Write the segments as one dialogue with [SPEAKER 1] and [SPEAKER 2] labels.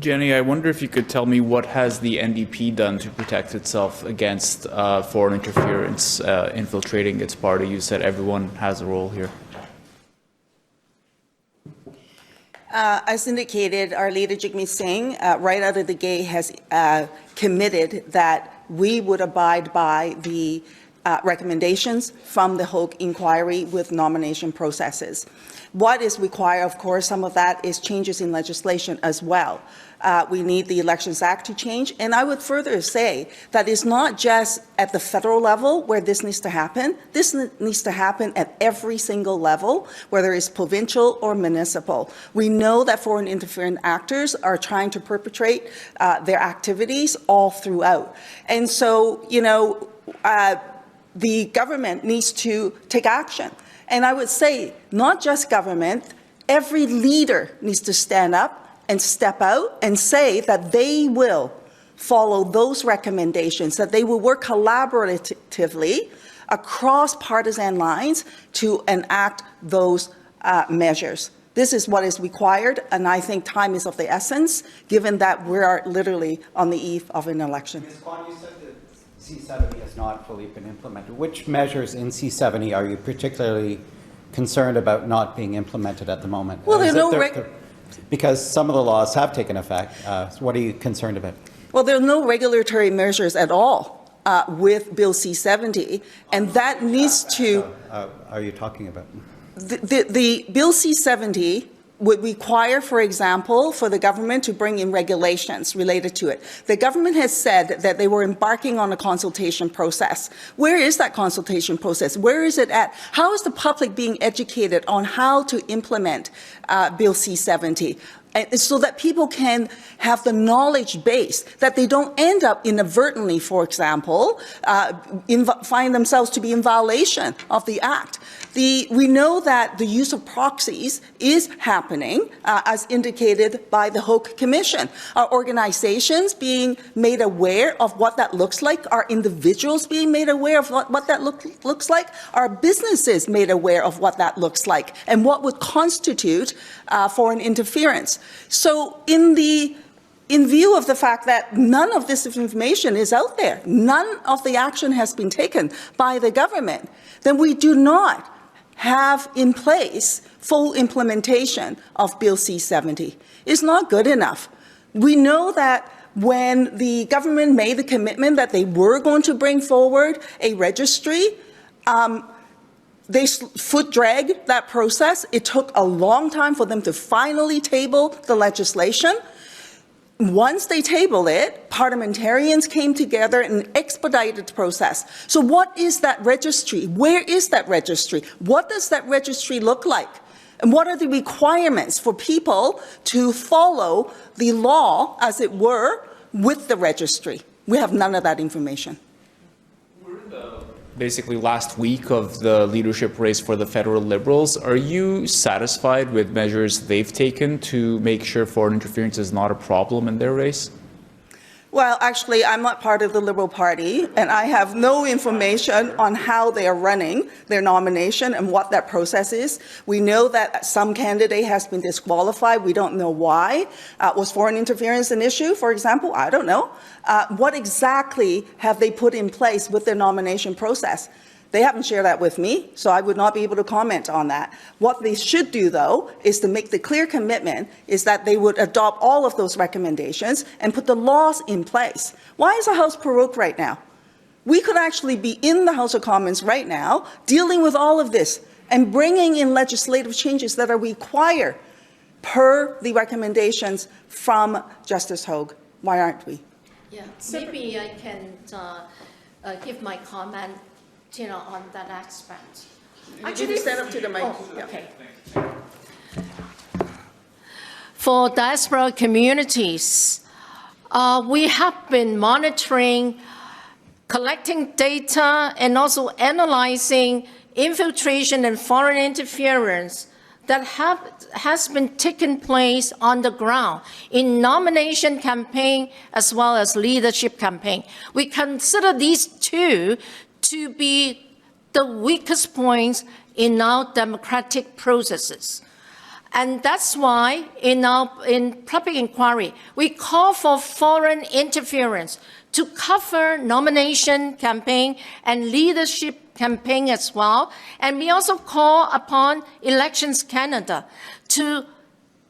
[SPEAKER 1] Jenny, I wonder if you could tell me what has the NDP done to protect itself against foreign interference infiltrating its party? You said everyone has a role here.
[SPEAKER 2] As indicated, our leader, Jagmeet Singh, right out of the gate has committed that we would abide by the recommendations from the Hogue inquiry with nomination processes. What is required, of course, some of that is changes in legislation as well. We need the Elections Act to change, and I would further say that it's not just at the federal level where this needs to happen. This needs to happen at every single level, whether it's provincial or municipal. We know that foreign interference actors are trying to perpetrate their activities all throughout. And so, you know, the government needs to take action. And I would say, not just government, every leader needs to stand up and step out and say that they will follow those recommendations, that they will work collaboratively across partisan lines to enact those measures. This is what is required, and I think time is of the essence, given that we are literally on the eve of an election.
[SPEAKER 3] Ms. Kwan, you said that C70 has not fully been implemented. Which measures in C70 are you particularly concerned about not being implemented at the moment?
[SPEAKER 2] Well,
[SPEAKER 3] because some of the laws have taken effect. So what are you concerned about? Well,
[SPEAKER 2] there are no regulatory measures at all with Bill C70, and that needs to...
[SPEAKER 3] are you talking about?
[SPEAKER 2] The Bill C70 would require, for example, for the government to bring in regulations related to it. The government has said that they were embarking on a consultation process. Where is that consultation process? Where is it at? How is the public being educated on how to implement Bill C70? So that people can have the knowledge base, that they don't end up inadvertently, for example, find themselves to be in violation of the Act. We know that the use of proxies is happening, as indicated by the Hogue Commission. Are organizations being made aware of what that looks like? Are individuals being made aware of what that looks like? Are businesses made aware of what that looks like? And what would constitute foreign interference? So in view of the fact that none of this information is out there, none of the action has been taken by the government, then we do not have in place full implementation of Bill C70. It's not good enough. We know that when the government made the commitment that they were going to bring forward a registry, they foot dragged that process. It took a long time for them to finally table the legislation. Once they tabled it, parliamentarians came together and expedited the process. So what is that registry? Where is that registry? What does that registry look like? And what are the requirements for people to follow the law, as it were, with the registry? We have none of that information.
[SPEAKER 1] Basically last week of the leadership race for the federal Liberals. Are you satisfied with measures they've taken to make sure foreign interference is not a problem in their race?
[SPEAKER 2] Well, actually, I'm not part of the Liberal Party, and I have no information on how they are running their nomination and what that process is. We know that some candidate has been disqualified. We don't know why. Was foreign interference an issue, for example? I don't know. What exactly have they put in place with their nomination process? They haven't shared that with me, so I would not be able to comment on that. What they should do, though, is to make the clear commitment is that they would adopt all of those recommendations and put the laws in place. Why is the House prorogued right now? We could actually be in the House of Commons right now dealing with all of this and bringing in legislative changes that are required per the recommendations from Justice Hogue. Why aren't we?
[SPEAKER 4] Yeah, maybe I can give my comment on that aspect.
[SPEAKER 2] Actually, stand up to the mic.
[SPEAKER 4] Oh, okay. For diaspora communities, we have been monitoring, collecting data, and also analyzing infiltration and foreign interference that has been taking place on the ground in nomination campaign as well as leadership campaign. We consider these two to be the weakest points in our democratic processes. And that's why in public inquiry, we call for foreign interference to cover nomination campaign and leadership campaign as well. And we also call upon Elections Canada to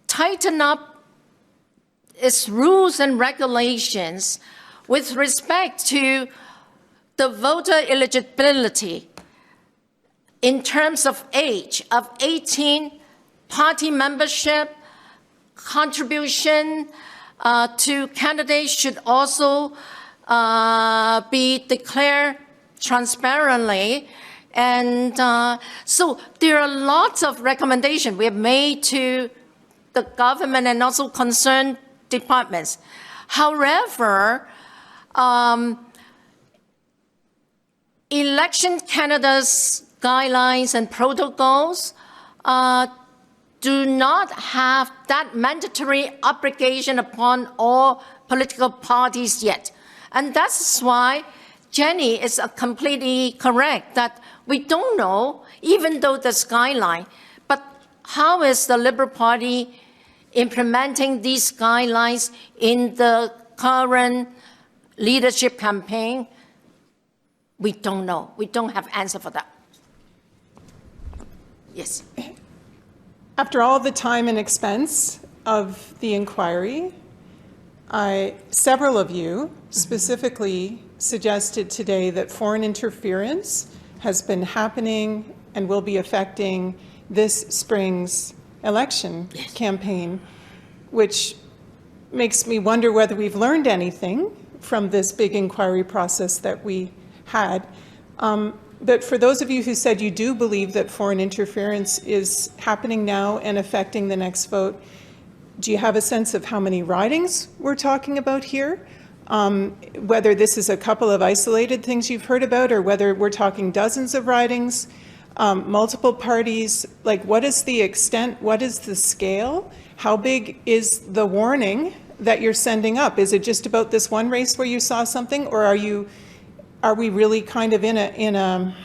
[SPEAKER 4] tighten up its rules and regulations with respect to the voter eligibility in terms of age of 18, party membership, contribution to candidates should also be declared transparently. And so there are lots of recommendations we have made to the government and also concerned departments. However, Election Canada's guidelines and protocols do not have that mandatory obligation upon all political parties yet. And that's why Jenny is completely correct that we don't know, even though there's guideline, but how is the Liberal Party implementing these guidelines in the current leadership campaign? We don't know. We don't have answer for that. Yes.
[SPEAKER 5] After all the time and expense of the inquiry, several of you specifically suggested today that foreign interference has been happening and will be affecting this spring's election campaign, which makes me wonder whether we've learned anything from this big inquiry process that we had. But for those of you who said you do believe that foreign interference is happening now and affecting the next vote, do you have a sense of how many ridings we're talking about here? Whether this is a couple of isolated things you've heard about, or whether we're talking dozens of ridings, multiple parties, like what is the extent, what is the scale? How big is the warning that you're sending up? Is it just about this one race where you saw something, or are we really kind of in a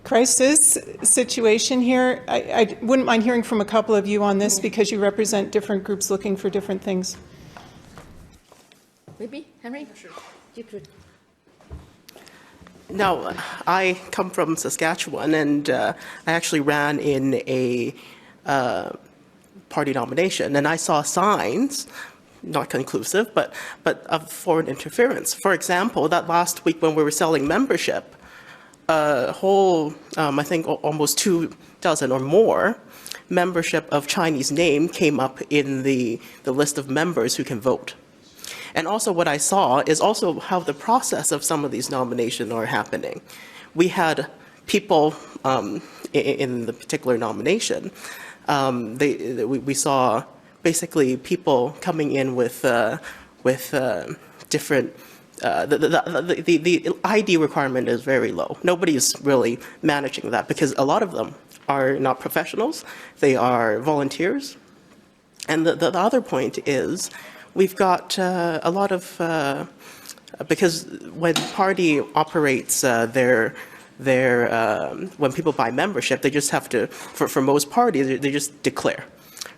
[SPEAKER 5] crisis situation here? I wouldn't mind hearing from a couple of you on this because you represent different groups looking for different things.
[SPEAKER 4] Maybe, Henry? Sure. You could.
[SPEAKER 6] No, I come from Saskatchewan, and I actually ran in a party nomination, and I saw signs, not conclusive, but of foreign interference. For example, that last week when we were selling membership, a whole, I think almost 24 or more membership of Chinese name came up in the list of members who can vote. And also what I saw is also how the process of some of these nominations are happening. We had people in the particular nomination, we saw basically people coming in with different, the ID requirement is very low. Nobody's really managing that because a lot of them are not professionals, they are volunteers. And the other point is, we've got a lot of, because when party operates when people buy membership, they just have to, for most parties, they just declare,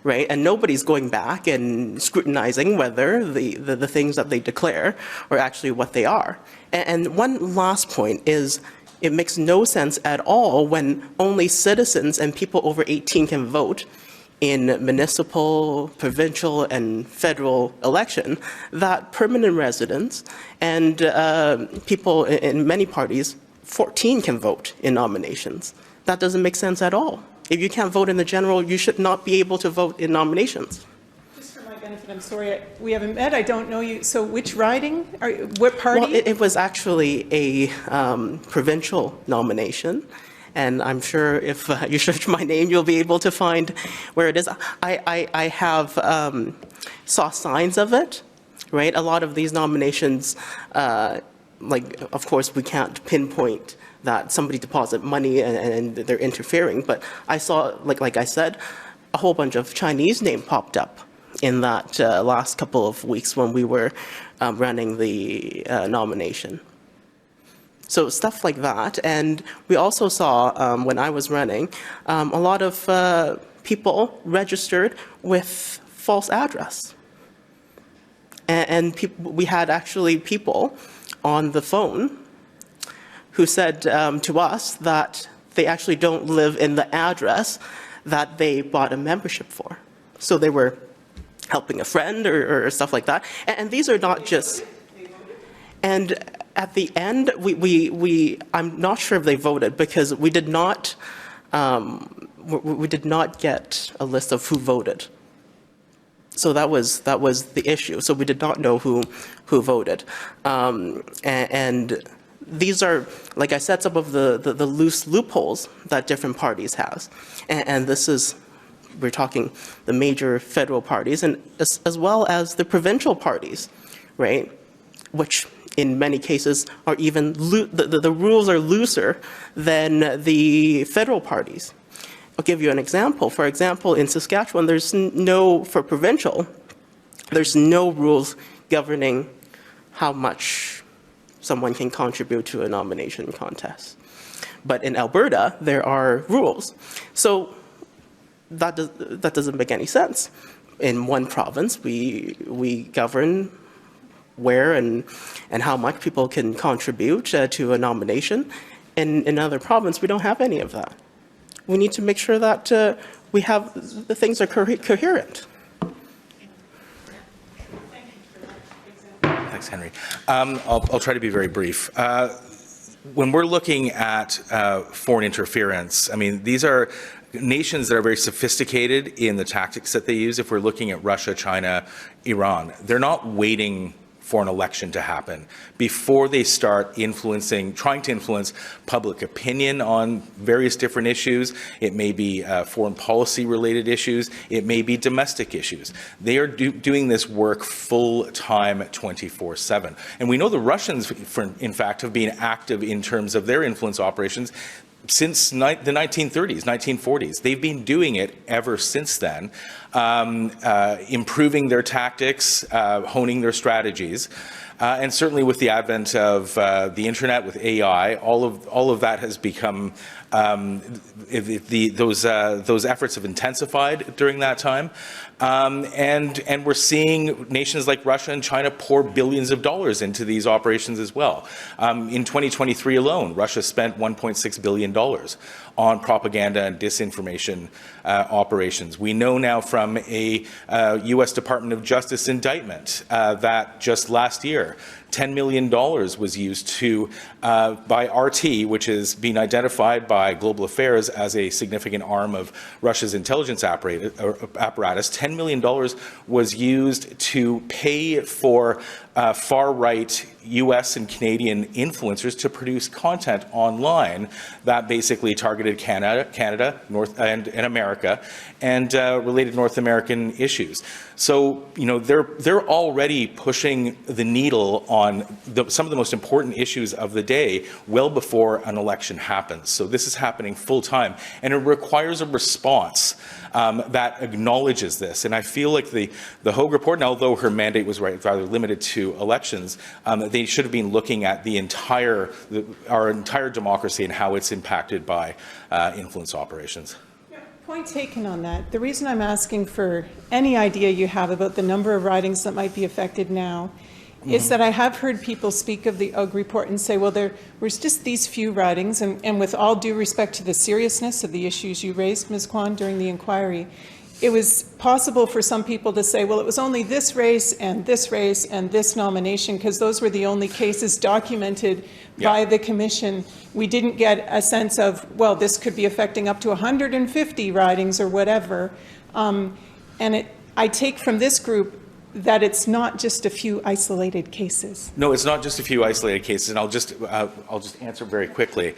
[SPEAKER 6] right? And nobody's going back and scrutinizing whether the things that they declare are actually what they are. And one last point is, it makes no sense at all when only citizens and people over 18 can vote in municipal, provincial, and federal election, that permanent residents and people in many parties, 14 can vote in nominations. That doesn't make sense at all. If you can't vote in the general, you should not be able to vote in nominations.
[SPEAKER 5] Just for my benefit, I'm sorry, we haven't met, I don't know you. So which riding, what party?
[SPEAKER 6] Well, it was actually a provincial nomination. And I'm sure if you search my name, you'll be able to find where it is. I have saw signs of it, right? A lot of these nominations, like, of course, we can't pinpoint that somebody deposit money and they're interfering. But I saw, like I said, a whole bunch of Chinese name popped up in that last couple of weeks when we were running the nomination. So stuff like that. And we also saw, when I was running, a lot of people registered with false address. And we had actually people on the phone who said to us that they actually don't live in the address that they bought a membership for. So they were helping a friend or stuff like that. And these are not just... And at the end, I'm not sure if they voted because we did not get a list of who voted. So that was the issue. So we did not know who voted. And these are, like I said, some of the loose loopholes that different parties have. And this is, we're talking the major federal parties and as well as the provincial parties, right? Which in many cases are even, the rules are looser than the federal parties. I'll give you an example. For example, in Saskatchewan, for provincial, there's no rules governing how much someone can contribute to a nomination contest. But in Alberta, there are rules. So that doesn't make any sense. In one province, we govern where and how much people can contribute to a nomination. In another province, we don't have any of that. We need to make sure that the things are coherent.
[SPEAKER 7] Thanks, Henry. I'll try to be very brief. When we're looking at foreign interference, I mean, these are nations that are very sophisticated in the tactics that they use. If we're looking at Russia, China, Iran, they're not waiting for an election to happen before they start trying to influence public opinion on various different issues. It may be foreign policy related issues. It may be domestic issues. They are doing this work full time 24/7. And we know the Russians, in fact, have been active in terms of their influence operations since the 1930s, 1940s. They've been doing it ever since then, improving their tactics, honing their strategies. And certainly with the advent of the internet, with AI, all of that has become, those efforts have intensified during that time. And we're seeing nations like Russia and China pour billions of dollars into these operations as well. In 2023 alone, Russia spent $1.6 billion on propaganda and disinformation operations. We know now from a U.S. Department of Justice indictment that just last year, $10 million was used to, by RT, which is being identified by Global Affairs as a significant arm of Russia's intelligence apparatus. $10 million was used to pay for far-right U.S. and Canadian influencers to produce content online that basically targeted Canada, North and America, and related North American issues. So, you know, they're already pushing the needle on some of the most important issues of the day well before an election happens. So this is happening full time, and it requires a response that acknowledges this. And I feel like the Hogue report, and although her mandate was rather limited to elections, they should have been looking at our entire democracy and how it's impacted by influence operations.
[SPEAKER 5] Point taken on that. The reason I'm asking for any idea you have about the number of ridings that might be affected now is that I have heard people speak of the Hogue report and say, well, there was just these few ridings, and with all due respect to the seriousness of the issues you raised, Ms. Kwan, during the inquiry, it was possible for some people to say, well, it was only this race and this nomination, because those were the only cases documented by the commission. We didn't get a sense of, well, this could be affecting up to 150 ridings or whatever. I take from this group that it's not just a few isolated cases.
[SPEAKER 7] No, it's not just a few isolated cases, and I'll just answer very quickly.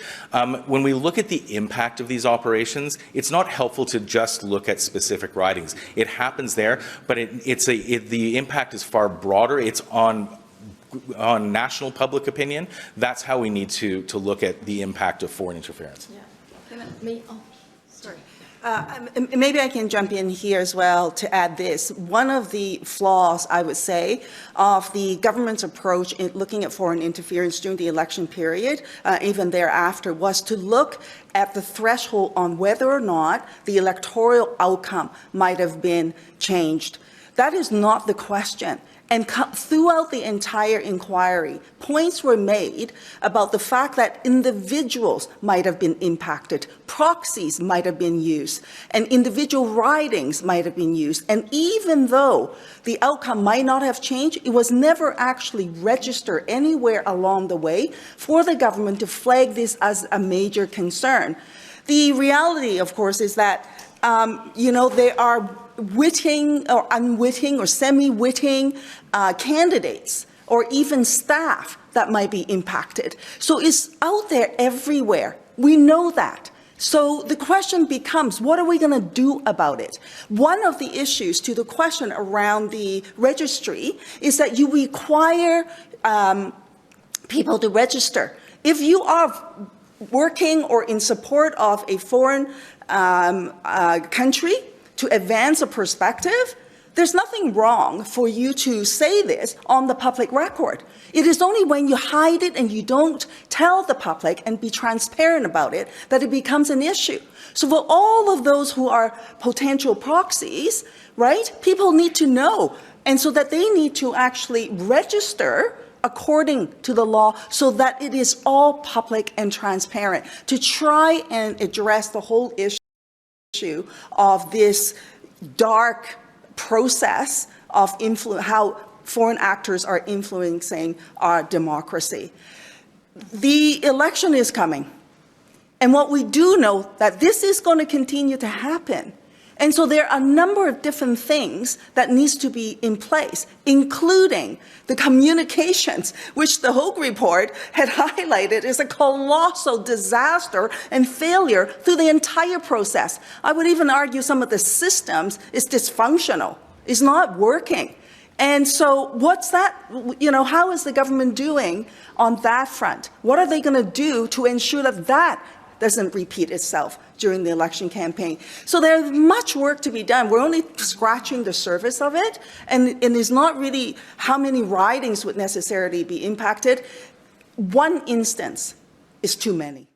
[SPEAKER 7] When we look at the impact of these operations, it's not helpful to just look at specific ridings. It happens there, but the impact is far broader. It's on national public opinion. That's how we need to look at the impact of foreign interference.
[SPEAKER 4] Yeah. Sorry.
[SPEAKER 2] Maybe I can jump in here as well to add this. One of the flaws, I would say, of the government's approach in looking at foreign interference during the election period, even thereafter, was to look at the threshold on whether or not the electoral outcome might have been changed. That is not the question. And throughout the entire inquiry, points were made about the fact that individuals might have been impacted, proxies might have been used, and individual ridings might have been used. And even though the outcome might not have changed, it was never actually registered anywhere along the way for the government to flag this as a major concern. The reality, of course, is that there are witting or unwitting or semi-witting candidates or even staff that might be impacted. So it's out there everywhere. We know that. So the question becomes, what are we going to do about it? One of the issues to the question around the registry is that you require people to register. If you are working or in support of a foreign country to advance a perspective, there's nothing wrong for you to say this on the public record. It is only when you hide it and you don't tell the public and be transparent about it that it becomes an issue. So for all of those who are potential proxies, right, people need to know, and so that they need to actually register according to the law so that it is all public and transparent, to try and address the whole issue of this dark process of how foreign actors are influencing our democracy. The election is coming, and what we do know that this is going to continue to happen. And so there are a number of different things that needs to be in place, including the communications, which the Hogue report had highlighted as a colossal disaster and failure through the entire process. I would even argue some of the systems is dysfunctional, is not working. And so what's that, how is the government doing on that front? What are they going to do to ensure that that doesn't repeat itself during the election campaign? So there's much work to be done. We're only scratching the surface of it, and it's not really how many ridings would necessarily be impacted. One instance is too many.